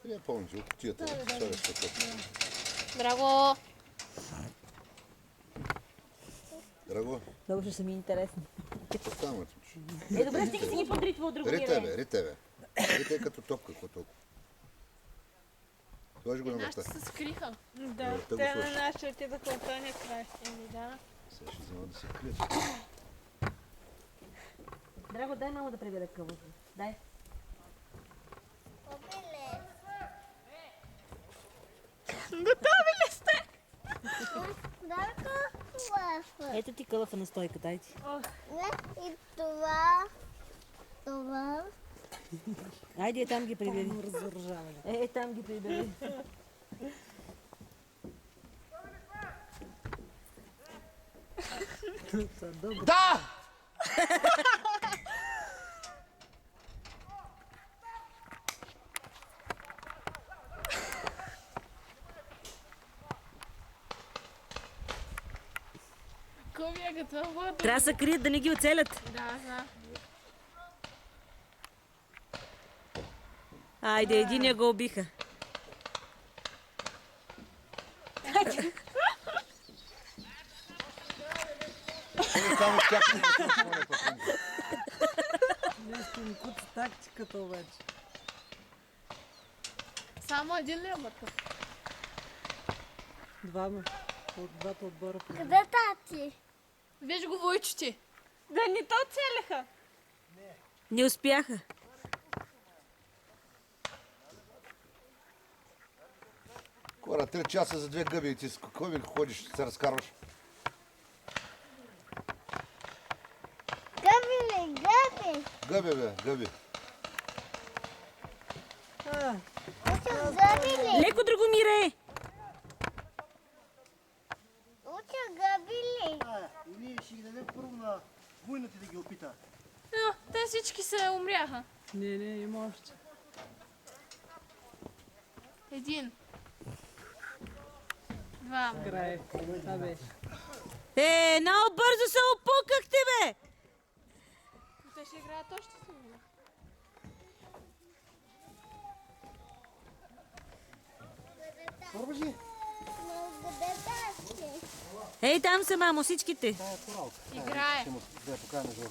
Я помня, от кутията. Драго! Драго, Много ще са ми интересни. оставаме. Добре, стига си ги подритва от другия ред. Рите, бе. Рите като топка, като толкова. Сложи го на Нашите места. се скриха. Да, те го те на слушат. нашите отидоха от този край. Еми да. Сега ще взема да се крият. Драго, дай мамо да прибере къвото. Дай. Готови ли сте? Ето ти кълъфа на стойка, дай ти. И това. Айде, там ги прибери. Там ги прибери. Да! Кой ви е готов вода? Трябва да се крият да не ги оцелят. Да, знам. Айде, единия го убиха. Само чакай. Нещо им куца тактиката обаче. Само един ли е мъртъв? Двама. От двата отбора. Къде тати? Виж го войчути. Да не то целяха. Не успяха. Кора, 3 часа за 2 гъби и ти с какво ми ходиш, се разкарваш? Гъби. Гъби, бе, гъби. Уча гъби ли? Леко, Драгомире! Уча гъби ли? И ние ще ги дадем първо на войната да ги опита. Те всички се умряха. Не, има още. Един. Два. Край. Това беше. Много бързо се опукахте, бе! Те ще играят още с него. Първажи, Къде тати? Там са, мамо, всичките. тая е коралка. Играе. Да я покажа на Жора.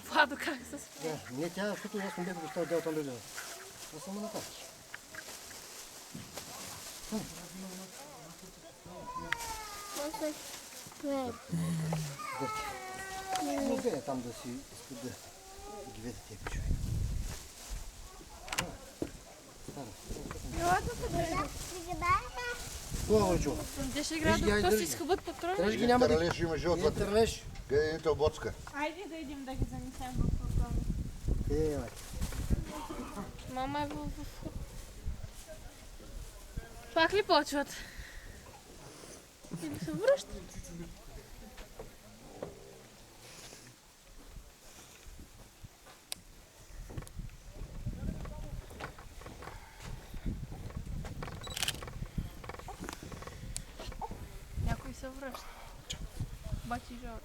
Владо как се спи. Да, не тя, защото аз не бях го оставил там лежа. Аз съм на тази. Не бе там да си искат да ги видят тия пичове. Това Войчо. Те ще играят Виж ги, докато айде, си държи. изхъбат патрони. Трябваше ги няма да... Търлеш има живот Не вътре. търлеш. Къде е боцка? Айде да идем да ги занесем в фургона. Май. Мама е в... Пак ли почват? Или се връщат? Някой се връща. Бати Жор.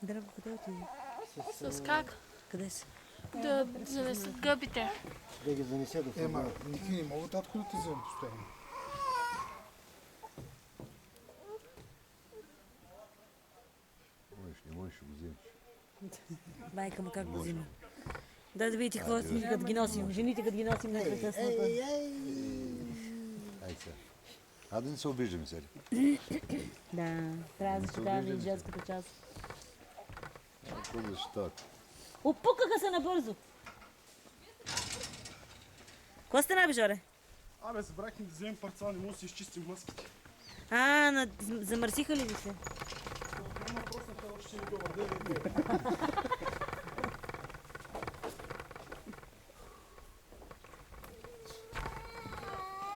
Драго, къде отиде? С как? Къде са? Да занесат гъбите. Да ги занесе до фургона. Ники не мога татко да те взема постоянно. Не можеш да го вземеш. Майка му как го взима. Да видите какво сме, като ги носим. Жените, като ги носим непрекъснато. Ай сега. Да не се обиждаме сега. Да, трябва да защитаваме и женската част. Какво да защитават? Опукаха се набързо. Какво сте наби, Жоре? Абе, забрахме да вземем парцал, не може да си изчистим маските. Замърсиха ли ви се? Има просто още не го върде.